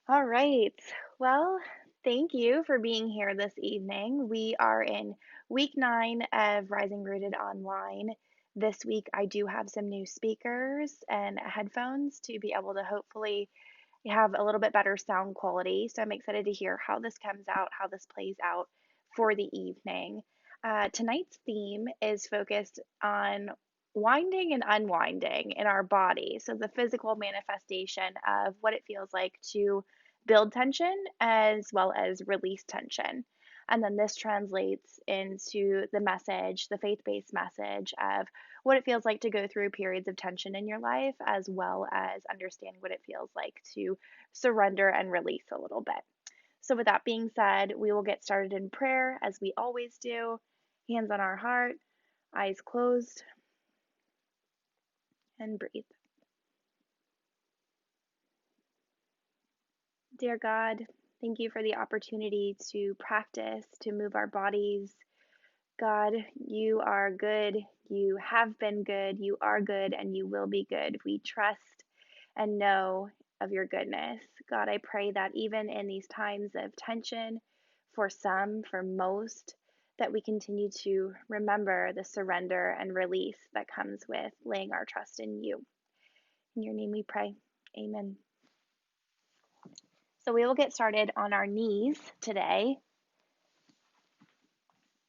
All right. Well, thank you for being here this evening. We are in week 9 of Rising Rooted Online. This week, I do have some new speakers and headphones to be able to hopefully have a little bit better sound quality. So I'm excited to hear how this comes out, how this plays out for the evening. Tonight's theme is focused on winding and unwinding in our body. So the physical manifestation of what it feels like to build tension as well as release tension. And then this translates into the message, the faith based message of what it feels like to go through periods of tension in your life, as well as understanding what it feels like to surrender and release a little bit. So, with that being said, we will get started in prayer as we always do. Hands on our heart, eyes closed, and breathe. Dear God, thank you for the opportunity to practice, to move our bodies. God, you are good. You have been good. You are good, and you will be good. We trust and know of your goodness. God, I pray that even in these times of tension, for some, for most, that we continue to remember the surrender and release that comes with laying our trust in you. In your name we pray. Amen. So we will get started on our knees today.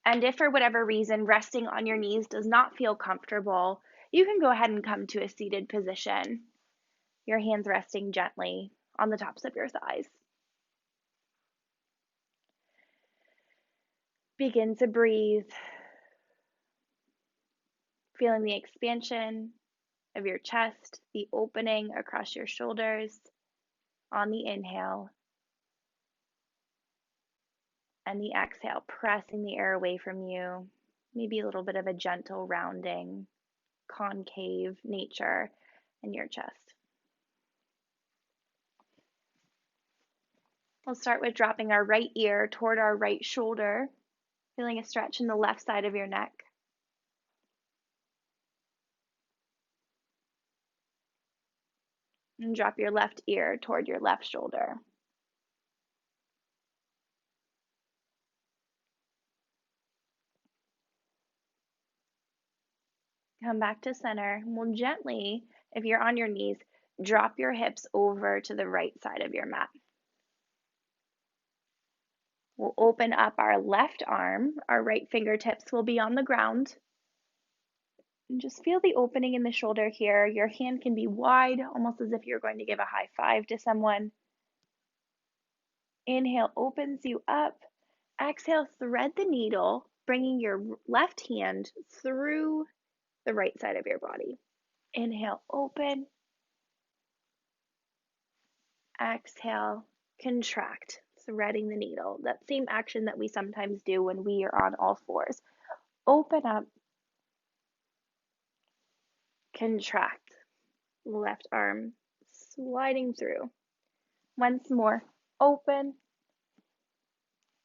And if for whatever reason resting on your knees does not feel comfortable, you can go ahead and come to a seated position, your hands resting gently on the tops of your thighs. Begin to breathe, feeling the expansion of your chest, the opening across your shoulders on the inhale, and the exhale, pressing the air away from you. Maybe a little bit of a gentle rounding, concave nature in your chest. We'll start with dropping our right ear toward our right shoulder, feeling a stretch in the left side of your neck. And drop your left ear toward your left shoulder. Come back to center. We'll gently, if you're on your knees, drop your hips over to the right side of your mat. We'll open up our left arm. Our right fingertips will be on the ground. And just feel the opening in the shoulder here. Your hand can be wide, almost as if you're going to give a high five to someone. Inhale opens you up. Exhale, thread the needle, bringing your left hand through the right side of your body. Inhale, open. Exhale, contract, threading the needle. That same action that we sometimes do when we are on all fours. Open up, contract, left arm sliding through. Once more, open.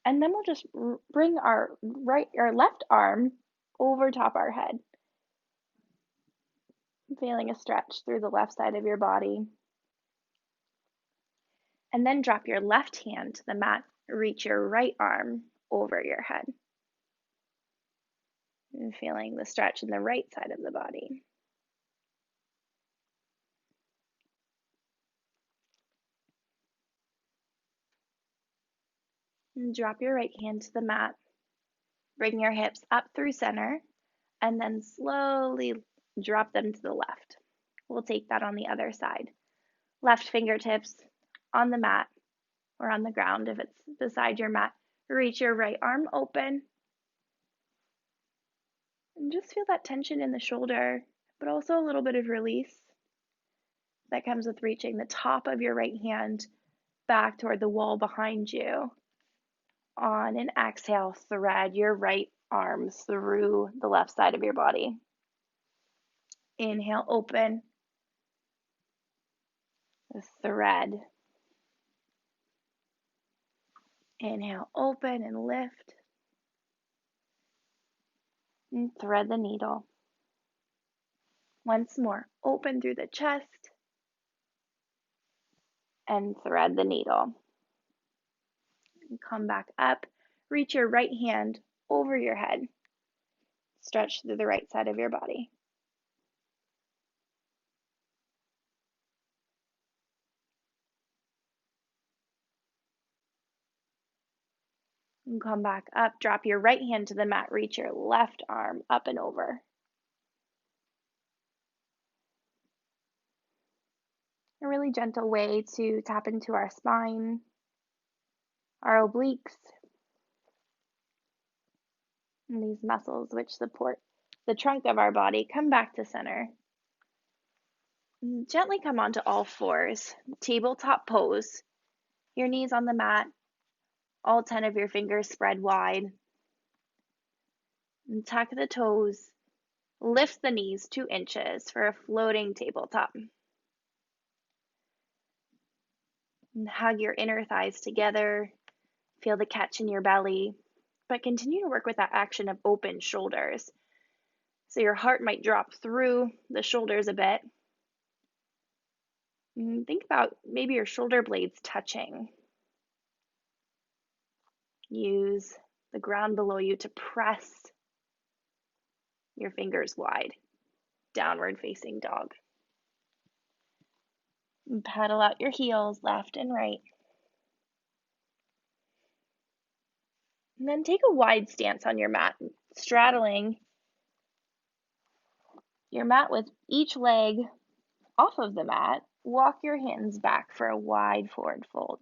And then we'll just bring our left arm over top our head. Feeling a stretch through the left side of your body. And then drop your left hand to the mat. Reach your right arm over your head. And feeling the stretch in the right side of the body. And drop your right hand to the mat. Bring your hips up through center and then slowly drop them to the left. We'll take that on the other side. Left fingertips on the mat or on the ground if it's beside your mat. Reach your right arm open. And just feel that tension in the shoulder, but also a little bit of release that comes with reaching the top of your right hand back toward the wall behind you. On an exhale, thread your right arms through the left side of your body. Inhale, open. Thread. Inhale, open and lift. And thread the needle. Once more, open through the chest. and thread the needle. Come back up, reach your right hand over your head, stretch through the right side of your body. And come back up, drop your right hand to the mat, reach your left arm up and over. A really gentle way to tap into our spine, our obliques, and these muscles which support the trunk of our body. Come back to center. And gently come onto all fours, tabletop pose. Your knees on the mat, all 10 of your fingers spread wide. And tuck the toes, lift the knees 2 inches for a floating tabletop. And hug your inner thighs together, feel the catch in your belly, but continue to work with that action of open shoulders. So your heart might drop through the shoulders a bit. And think about maybe your shoulder blades touching. Use the ground below you to press your fingers wide. Downward facing dog. And paddle out your heels left and right. And then take a wide stance on your mat, straddling your mat with each leg off of the mat. Walk your hands back for a wide forward fold.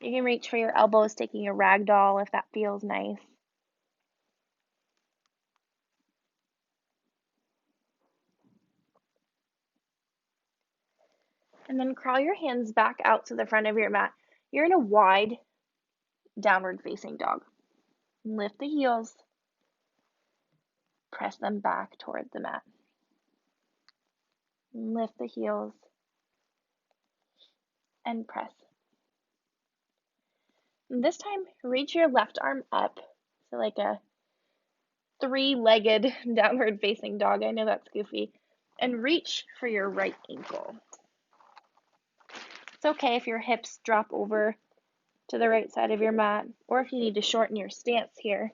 You can reach for your elbows, taking a ragdoll if that feels nice. And then crawl your hands back out to the front of your mat. You're in a wide downward facing dog. Lift the heels, press them back toward the mat. Lift the heels and press. And this time, reach your left arm up, so like a 3-legged downward facing dog. I know that's goofy. And reach for your right ankle. It's okay if your hips drop over to the right side of your mat, or if you need to shorten your stance here.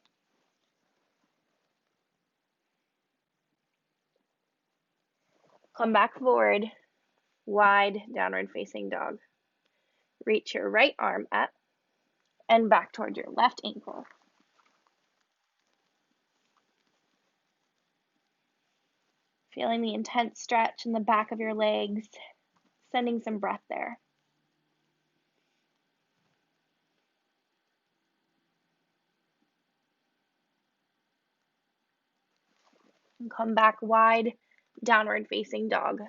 Come back forward, wide downward facing dog. Reach your right arm up and back toward your left ankle. Feeling the intense stretch in the back of your legs, sending some breath there. And come back wide, downward facing dog.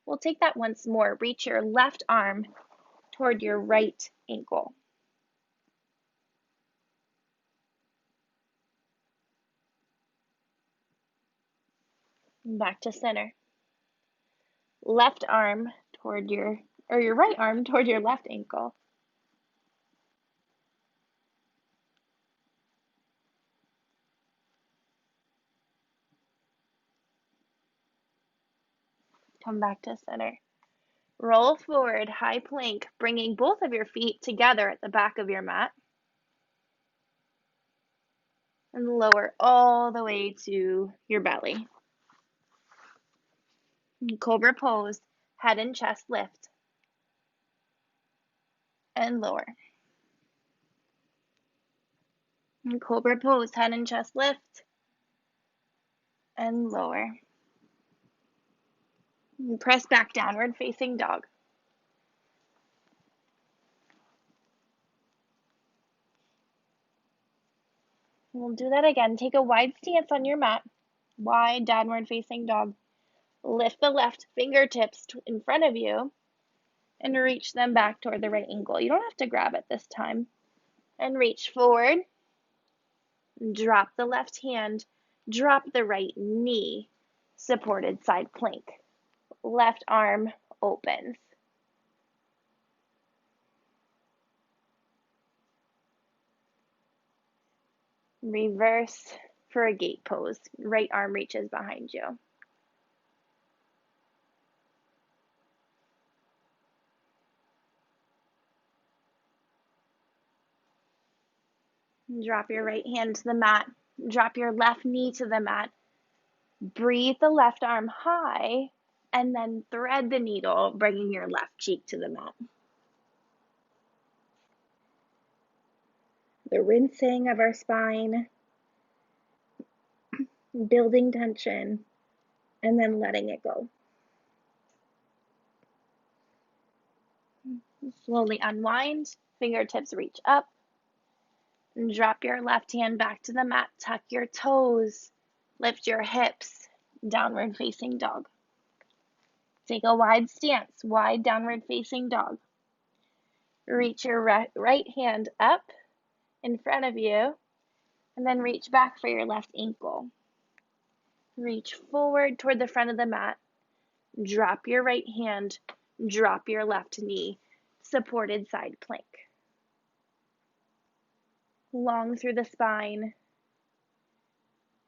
We'll take that once more. Reach your left arm toward your right ankle. And back to center. Left arm toward your right arm toward your left ankle. Come back to center. Roll forward, high plank, bringing both of your feet together at the back of your mat. And lower all the way to your belly. Cobra pose, head and chest lift. And lower. And cobra pose, head and chest lift. And lower. And press back, downward facing dog. We'll do that again. Take a wide stance on your mat. Wide downward facing dog. Lift the left fingertips in front of you and reach them back toward the right ankle. You don't have to grab it this time. And reach forward. Drop the left hand. Drop the right knee. Supported side plank. Left arm opens. Reverse for a gate pose. Right arm reaches behind you. Drop your right hand to the mat. Drop your left knee to the mat. Breathe the left arm high, and then thread the needle, bringing your left cheek to the mat. The rinsing of our spine, building tension, and then letting it go. Slowly unwind, fingertips reach up, and drop your left hand back to the mat. Tuck your toes, lift your hips, downward facing dog. Take a wide stance, wide downward facing dog. Reach your right hand up in front of you, and then reach back for your left ankle. Reach forward toward the front of the mat. Drop your right hand, drop your left knee, supported side plank. Long through the spine,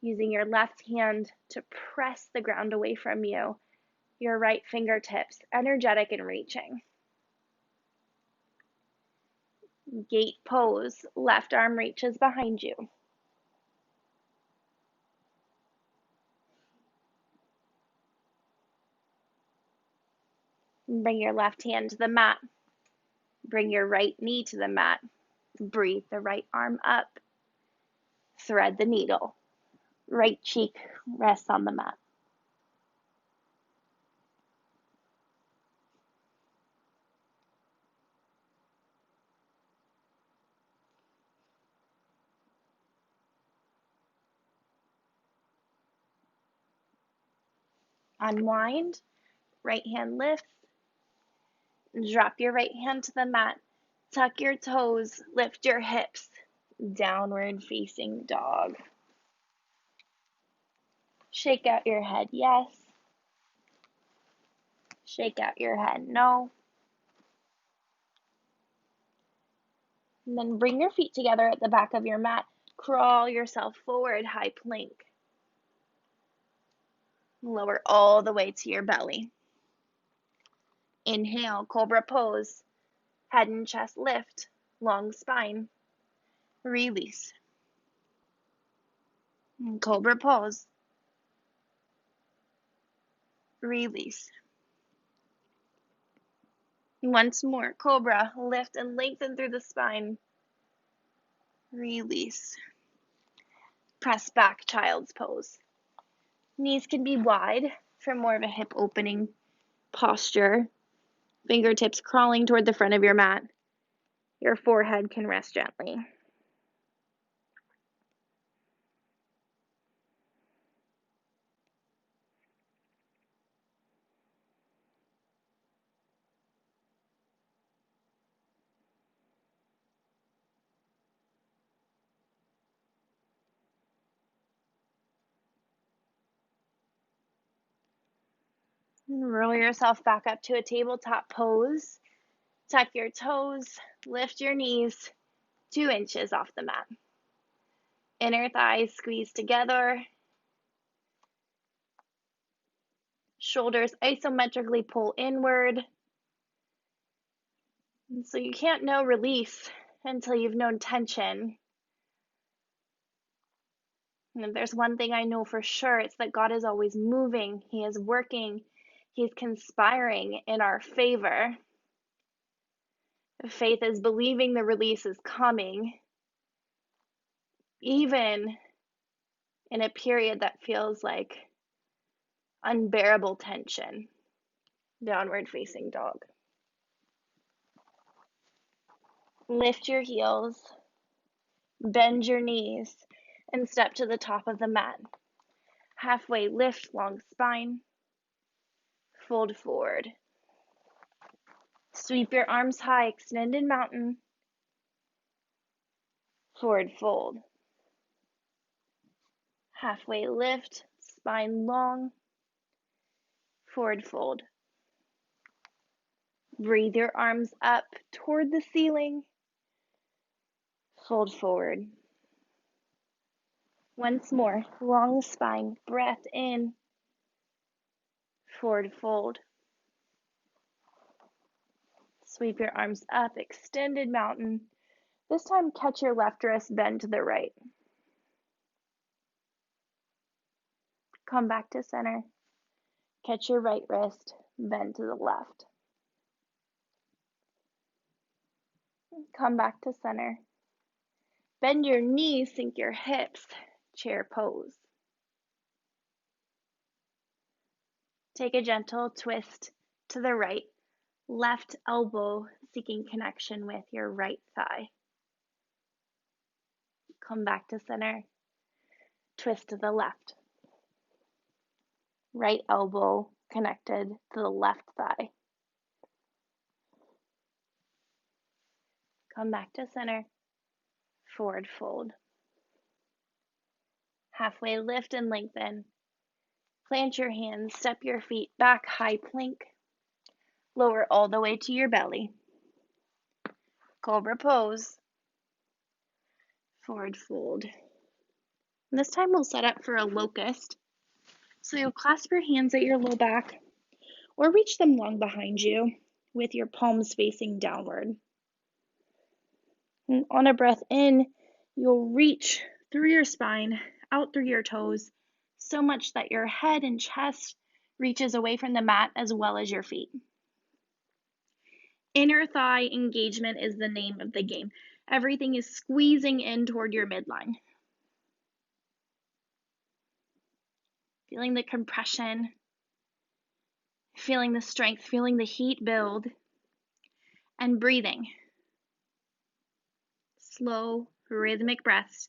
using your left hand to press the ground away from you, your right fingertips energetic and reaching. Gate pose, left arm reaches behind you. Bring your left hand to the mat. Bring your right knee to the mat. Breathe the right arm up. Thread the needle. Right cheek rests on the mat. Unwind. Right hand lifts. Drop your right hand to the mat. Tuck your toes. Lift your hips. Downward facing dog. Shake out your head, yes. Shake out your head, no. And then bring your feet together at the back of your mat. Crawl yourself forward, high plank. Lower all the way to your belly. Inhale, cobra pose. Head and chest lift, long spine. Release. Cobra pose. Release. Once more, cobra, lift and lengthen through the spine. Release. Press back, child's pose. Knees can be wide for more of a hip opening posture. Fingertips crawling toward the front of your mat. Your forehead can rest gently. Roll yourself back up to a tabletop pose. Tuck your toes, lift your knees 2 inches off the mat. Inner thighs squeeze together. Shoulders isometrically pull inward. And so you can't know release until you've known tension. And if there's one thing I know for sure, it's that God is always moving. He is working. He's conspiring in our favor. Faith is believing the release is coming, even in a period that feels like unbearable tension. Downward facing dog. Lift your heels, bend your knees, and step to the top of the mat. Halfway lift, long spine. Fold forward. Sweep your arms high, extended mountain. Forward fold. Halfway lift, spine long. Forward fold. Breathe your arms up toward the ceiling. Fold forward. Once more, long spine, breath in. Forward fold. Sweep your arms up, extended mountain. This time, catch your left wrist, bend to the right. Come back to center. Catch your right wrist, bend to the left. Come back to center. Bend your knees, sink your hips, chair pose. Take a gentle twist to the right, left elbow seeking connection with your right thigh. Come back to center. Twist to the left. Right elbow connected to the left thigh. Come back to center. Forward fold. Halfway lift and lengthen. Plant your hands, step your feet back, high plank. Lower all the way to your belly. Cobra pose. Forward fold. And this time we'll set up for a locust. So you'll clasp your hands at your low back or reach them long behind you with your palms facing downward. And on a breath in, you'll reach through your spine, out through your toes, so much that your head and chest reaches away from the mat as well as your feet. Inner thigh engagement is the name of the game. Everything is squeezing in toward your midline. Feeling the compression, feeling the strength, feeling the heat build, and breathing. Slow, rhythmic breaths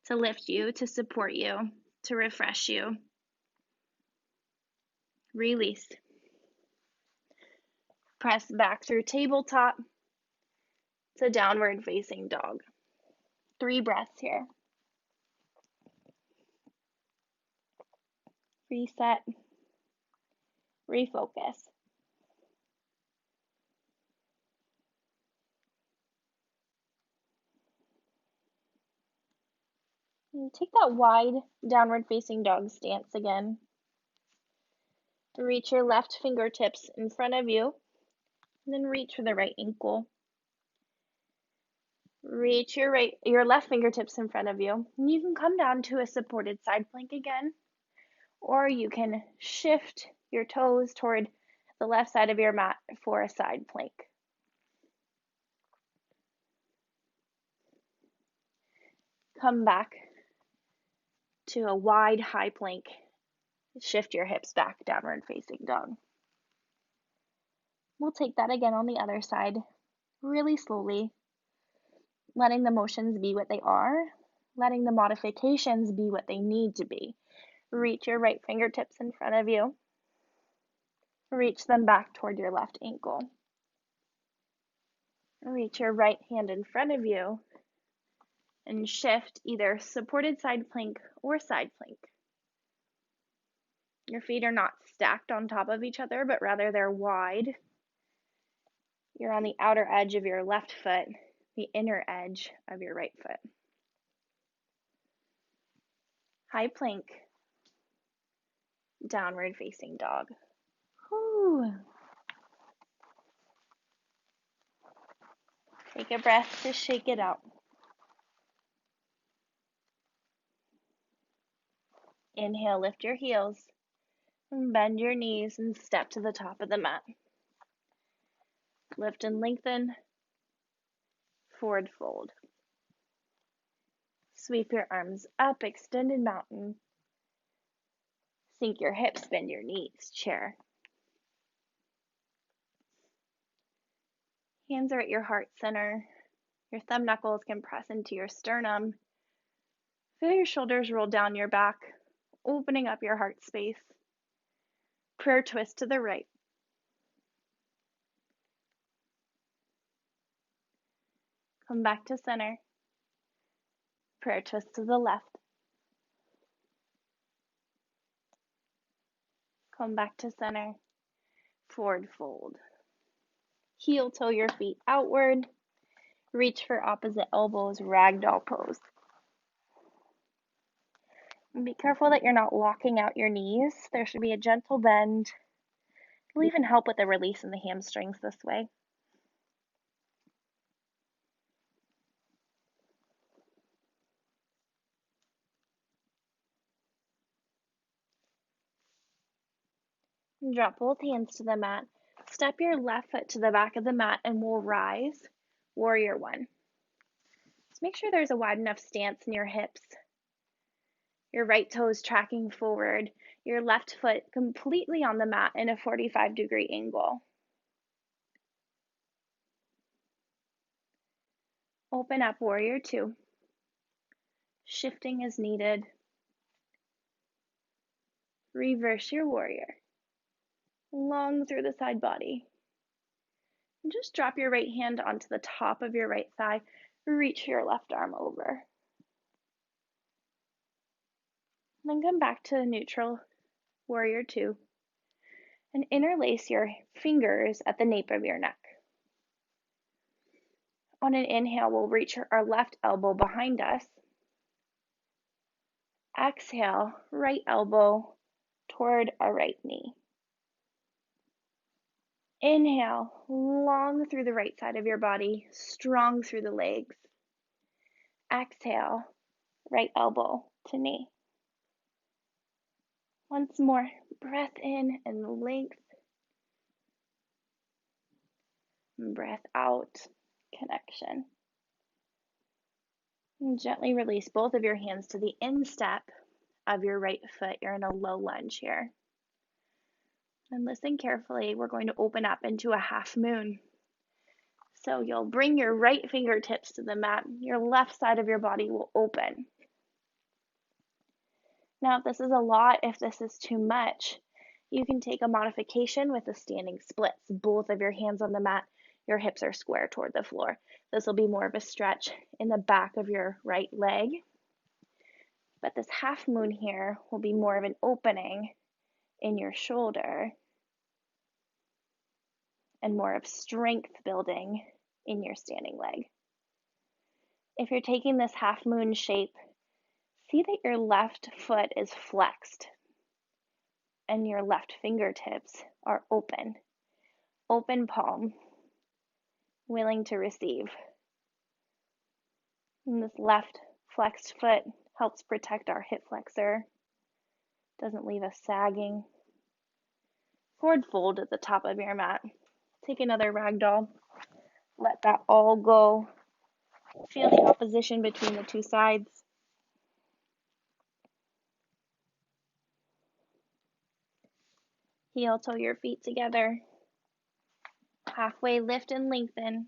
to lift you, to support you, to refresh you. Release. Press back through tabletop to downward facing dog. 3 breaths here. Reset. Refocus. And take that wide downward facing dog stance again. Reach your left fingertips in front of you, and then reach for the right ankle. Reach your left fingertips in front of you, and you can come down to a supported side plank again, or you can shift your toes toward the left side of your mat for a side plank. Come back to a wide high plank. Shift your hips back, downward facing dog. We'll take that again on the other side, really slowly, letting the motions be what they are, letting the modifications be what they need to be. Reach your right fingertips in front of you. Reach them back toward your left ankle. Reach your right hand in front of you and shift either supported side plank or side plank. Your feet are not stacked on top of each other, but rather they're wide. You're on the outer edge of your left foot, the inner edge of your right foot. High plank, downward facing dog. Whew. Take a breath to shake it out. Inhale, lift your heels, and bend your knees and step to the top of the mat. Lift and lengthen, forward fold. Sweep your arms up, extended mountain. Sink your hips, bend your knees, chair. Hands are at your heart center. Your thumb knuckles can press into your sternum. Feel your shoulders roll down your back, opening up your heart space. Prayer twist to the right. Come back to center. Prayer twist to the left. Come back to center. Forward fold. Heel toe your feet outward. Reach for opposite elbows, ragdoll pose. And be careful that you're not locking out your knees. There should be a gentle bend. It'll even help with the release in the hamstrings this way. Drop both hands to the mat. Step your left foot to the back of the mat and we'll rise. Warrior one. Just make sure there's a wide enough stance in your hips. Your right toe is tracking forward. Your left foot completely on the mat in a 45-degree angle. Open up, warrior two. Shifting as needed. Reverse your warrior. Long through the side body. And just drop your right hand onto the top of your right thigh. Reach your left arm over. Then come back to neutral, warrior two. And interlace your fingers at the nape of your neck. On an inhale, we'll reach our left elbow behind us. Exhale, right elbow toward our right knee. Inhale, long through the right side of your body, strong through the legs. Exhale, right elbow to knee. Once more, breath in and length. And breath out, connection. And gently release both of your hands to the instep of your right foot. You're in a low lunge here. And listen carefully, we're going to open up into a half moon. So you'll bring your right fingertips to the mat. Your left side of your body will open. Now, if this is a lot, if this is too much, you can take a modification with the standing splits. Both of your hands on the mat, your hips are square toward the floor. This will be more of a stretch in the back of your right leg. But this half moon here will be more of an opening in your shoulder and more of strength building in your standing leg. If you're taking this half moon shape, see that your left foot is flexed and your left fingertips are open. Open palm, willing to receive. And this left flexed foot helps protect our hip flexor, doesn't leave us sagging. Forward fold at the top of your mat. Take another ragdoll. Let that all go. Feel the opposition between the two sides. Heel toe your feet together. Halfway lift and lengthen.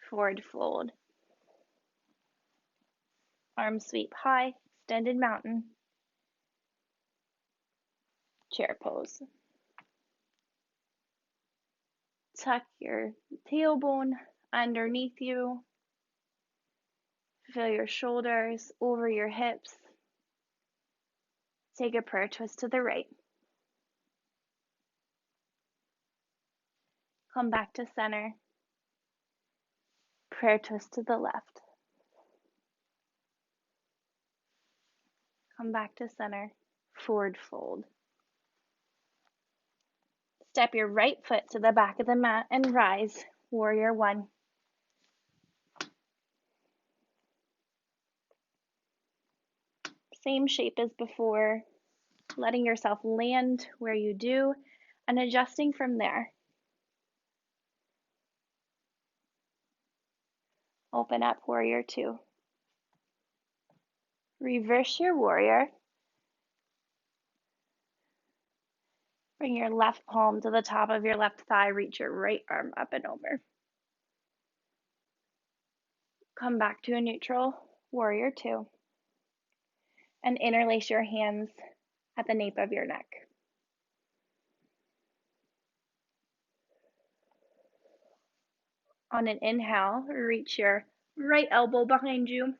Forward fold. Arms sweep high, extended mountain. Chair pose. Tuck your tailbone underneath you. Feel your shoulders over your hips. Take a prayer twist to the right. Come back to center. Prayer twist to the left. Come back to center. Forward fold. Step your right foot to the back of the mat and rise. Warrior one. Same shape as before, letting yourself land where you do and adjusting from there. Open up, warrior two. Reverse your warrior. Bring your left palm to the top of your left thigh. Reach your right arm up and over. Come back to a neutral, warrior two. And interlace your hands at the nape of your neck. On an inhale, reach your right elbow behind you.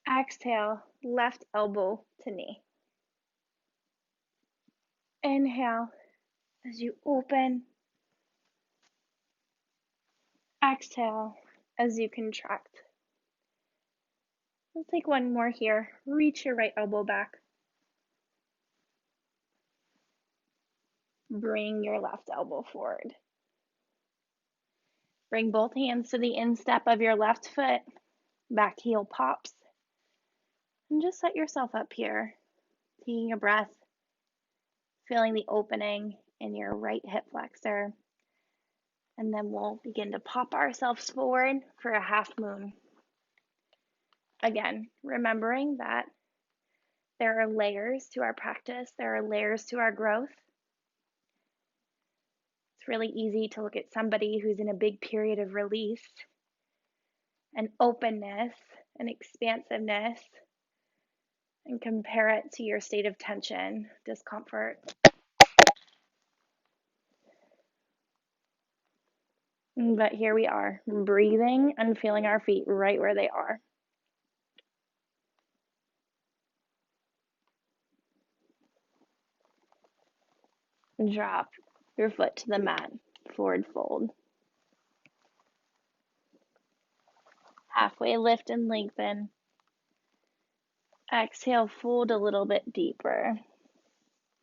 Exhale, left elbow to knee. Inhale as you open. Exhale as you contract. We'll take one more here. Reach your right elbow back. Bring your left elbow forward. Bring both hands to the instep of your left foot. Back heel pops. And just set yourself up here. Taking a breath, feeling the opening in your right hip flexor. And then we'll begin to pop ourselves forward for a half moon. Again, remembering that there are layers to our practice, there are layers to our growth. It's really easy to look at somebody who's in a big period of release and openness and expansiveness and compare it to your state of tension, discomfort. But here we are, breathing and feeling our feet right where they are. Drop your foot to the mat, forward fold. Halfway lift and lengthen. Exhale, fold a little bit deeper.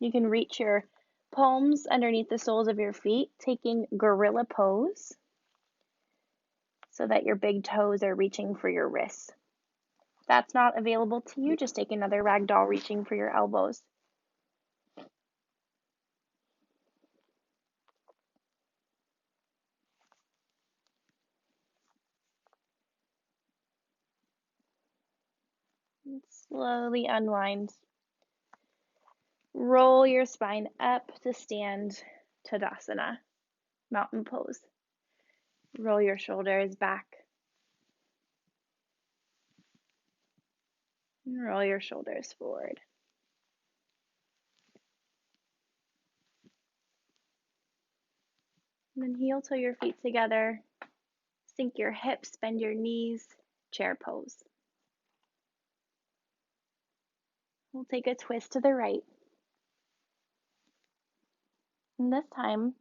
You can reach your palms underneath the soles of your feet, taking gorilla pose so that your big toes are reaching for your wrists. If that's not available to you, just take another ragdoll reaching for your elbows. And slowly unwind. Roll your spine up to stand Tadasana, mountain pose. Roll your shoulders back. And roll your shoulders forward. And then heel toe your feet together. Sink your hips, bend your knees, chair pose. We'll take a twist to the right. And this time,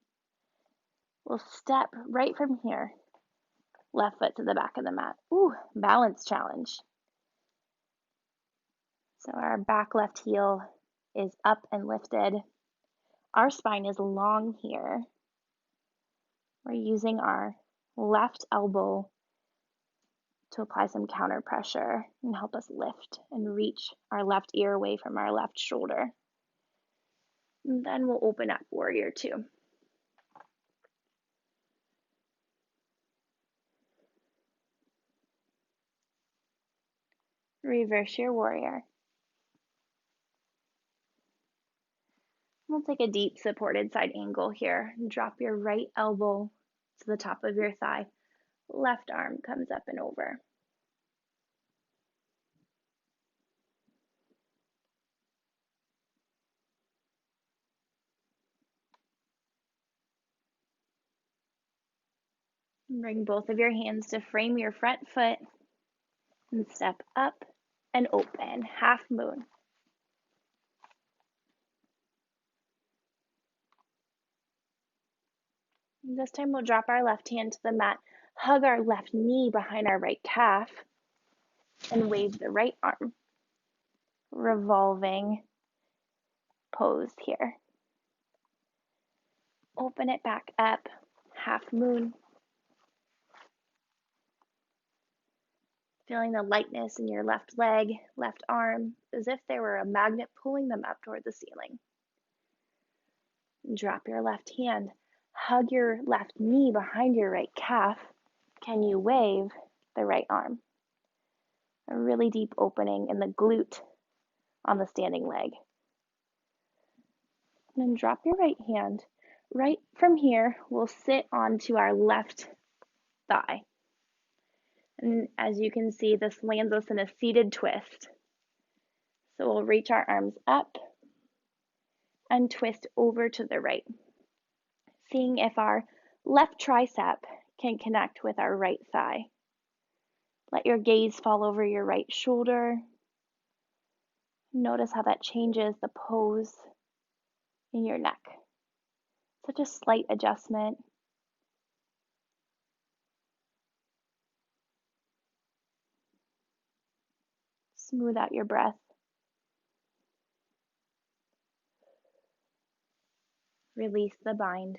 we'll step right from here. Left foot to the back of the mat. Ooh, balance challenge. So our back left heel is up and lifted. Our spine is long here. We're using our left elbow to apply some counter pressure and help us lift and reach our left ear away from our left shoulder. And then we'll open up warrior two. Reverse your warrior. We'll take a deep supported side angle here. Drop your right elbow to the top of your thigh. Left arm comes up and over. Bring both of your hands to frame your front foot and step up and open, half moon. And this time we'll drop our left hand to the mat, hug our left knee behind our right calf, and wave the right arm. Revolving pose here. Open it back up, half moon. Feeling the lightness in your left leg, left arm, as if there were a magnet pulling them up toward the ceiling. Drop your left hand. Hug your left knee behind your right calf. Can you wave the right arm? A really deep opening in the glute on the standing leg. And then drop your right hand. Right from here, we'll sit onto our left thigh. And as you can see, this lands us in a seated twist. So we'll reach our arms up and twist over to the right, seeing if our left tricep can connect with our right thigh. Let your gaze fall over your right shoulder. Notice how that changes the pose in your neck. Such a slight adjustment. Smooth out your breath. Release the bind.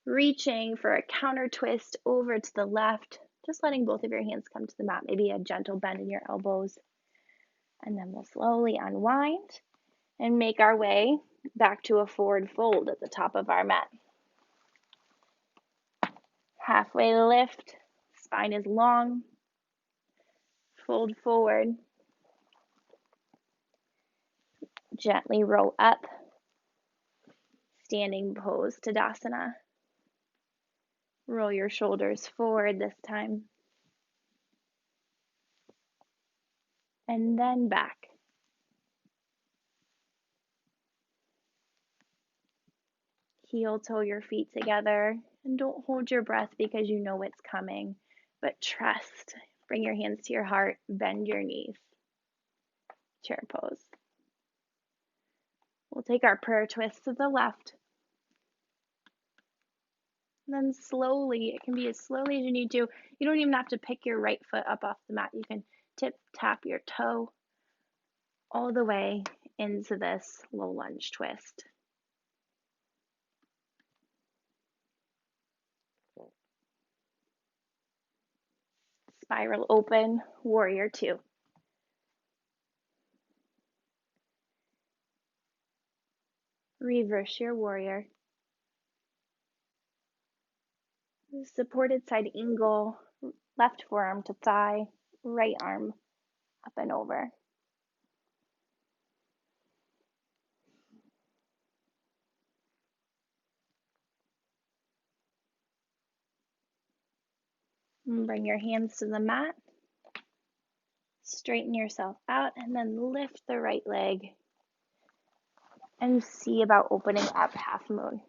Reaching for a counter twist over to the left. Just letting both of your hands come to the mat. Maybe a gentle bend in your elbows. And then we'll slowly unwind And make our way back to a forward fold at the top of our mat. Halfway lift, spine is long, fold forward, gently roll up, standing pose, Tadasana. Roll your shoulders forward this time, and then back. Heel toe your feet together, and don't hold your breath because you know it's coming, but trust. Bring your hands to your heart, bend your knees. Chair pose. We'll take our prayer twist to the left. And then slowly, it can be as slowly as you need to. You don't even have to pick your right foot up off the mat. You can tip, tap your toe all the way into this low lunge twist. Spiral open, warrior two. Reverse your warrior. Supported side angle, left forearm to thigh, right arm up and over. And bring your hands to the mat. Straighten yourself out and then lift the right leg and see about opening up half moon.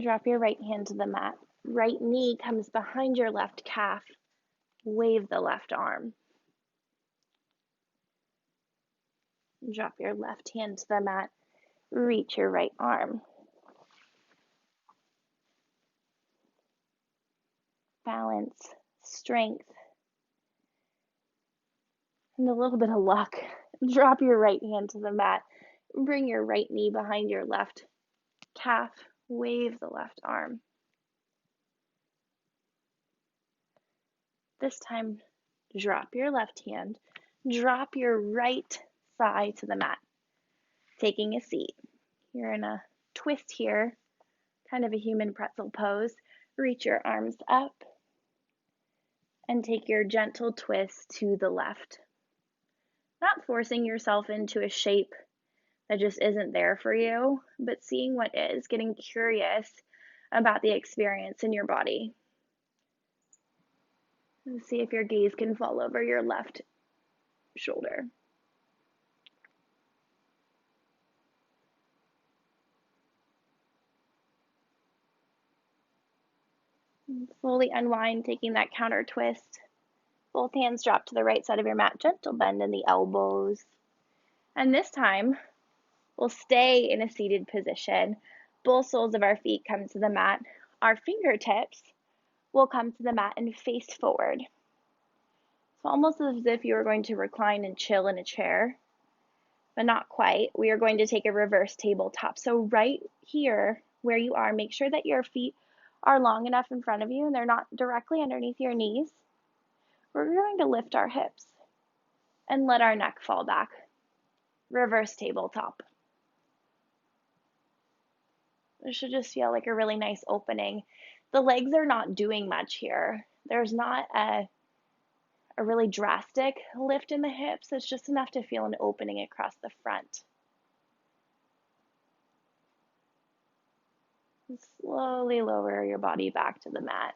Drop your right hand to the mat. Right knee comes behind your left calf. Wave the left arm. Drop your left hand to the mat. Reach your right arm. Balance, strength, and a little bit of luck. Drop your right hand to the mat. Bring your right knee behind your left calf. Wave the left arm. This time, drop your left hand. Drop your right thigh to the mat. Taking a seat. You're in a twist here, kind of a human pretzel pose. Reach your arms up and take your gentle twist to the left. Not forcing yourself into a shape that just isn't there for you, but seeing what is, getting curious about the experience in your body. And see if your gaze can fall over your left shoulder. And slowly unwind, taking that counter twist. Both hands drop to the right side of your mat, gentle bend in the elbows. And this time, we'll stay in a seated position. Both soles of our feet come to the mat. Our fingertips will come to the mat and face forward. So almost as if you were going to recline and chill in a chair, but not quite. We are going to take a reverse tabletop. So right here where you are, make sure that your feet are long enough in front of you and they're not directly underneath your knees. We're going to lift our hips and let our neck fall back. Reverse tabletop. It should just feel like a really nice opening. The legs are not doing much here. There's not a really drastic lift in the hips. It's just enough to feel an opening across the front. And slowly lower your body back to the mat.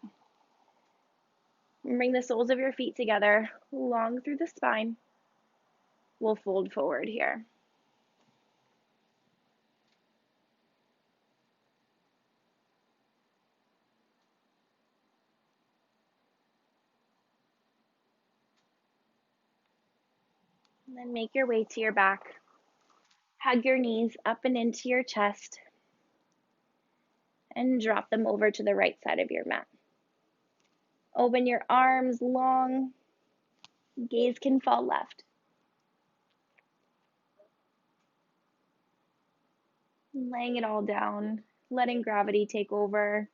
And bring the soles of your feet together, long through the spine. We'll fold forward here. And then make your way to your back. Hug your knees up and into your chest. And drop them over to the right side of your mat. Open your arms long. Gaze can fall left. Laying it all down, letting gravity take over.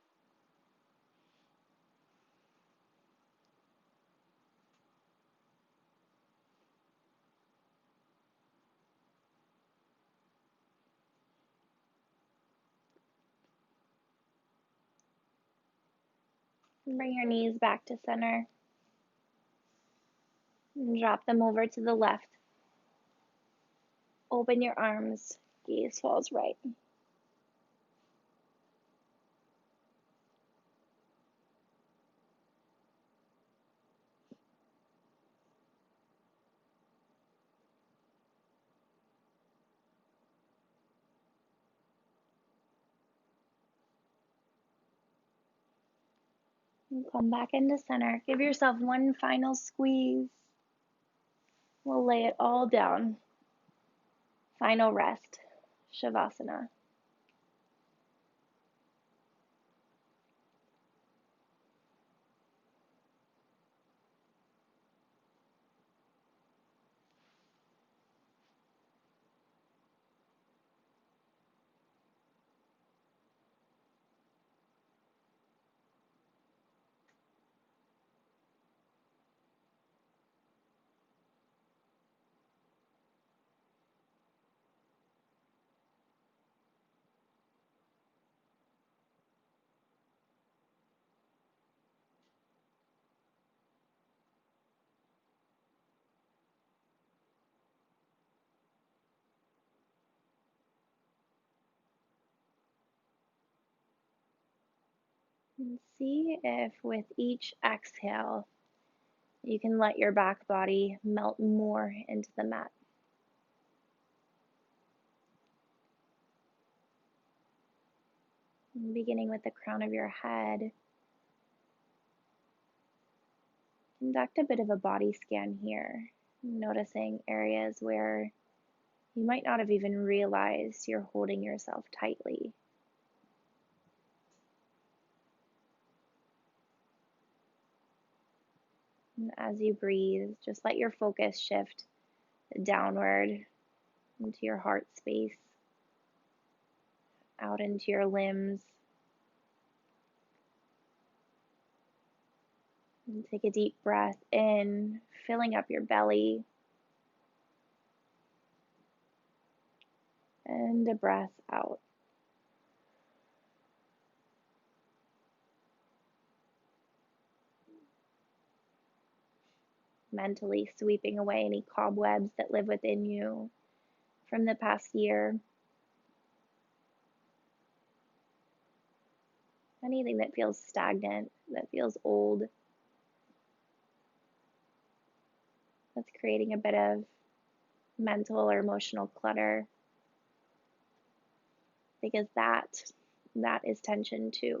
Bring your knees back to center. And drop them over to the left. Open your arms. Gaze falls right. And come back into center. Give yourself one final squeeze. We'll lay it all down. Final rest. Shavasana. And see if with each exhale, you can let your back body melt more into the mat. Beginning with the crown of your head, conduct a bit of a body scan here, noticing areas where you might not have even realized you're holding yourself tightly. And as you breathe, just let your focus shift downward into your heart space, out into your limbs. And take a deep breath in, filling up your belly. And a breath out. Mentally sweeping away any cobwebs that live within you from the past year. Anything that feels stagnant, that feels old, that's creating a bit of mental or emotional clutter. Because that is tension too.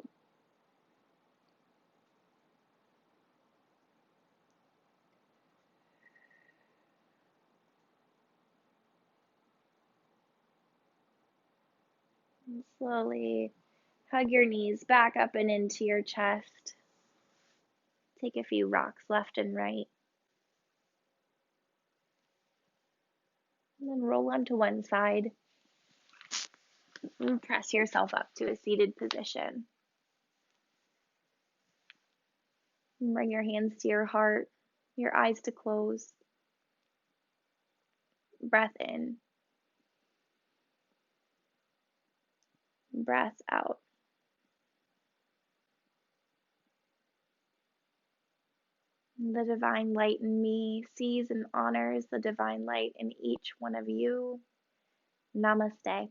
And slowly hug your knees back up and into your chest. Take a few rocks left and right. And then roll onto one side. And press yourself up to a seated position. And bring your hands to your heart, your eyes to close. Breath in. Breath out. The divine light in me sees and honors the divine light in each one of you. Namaste.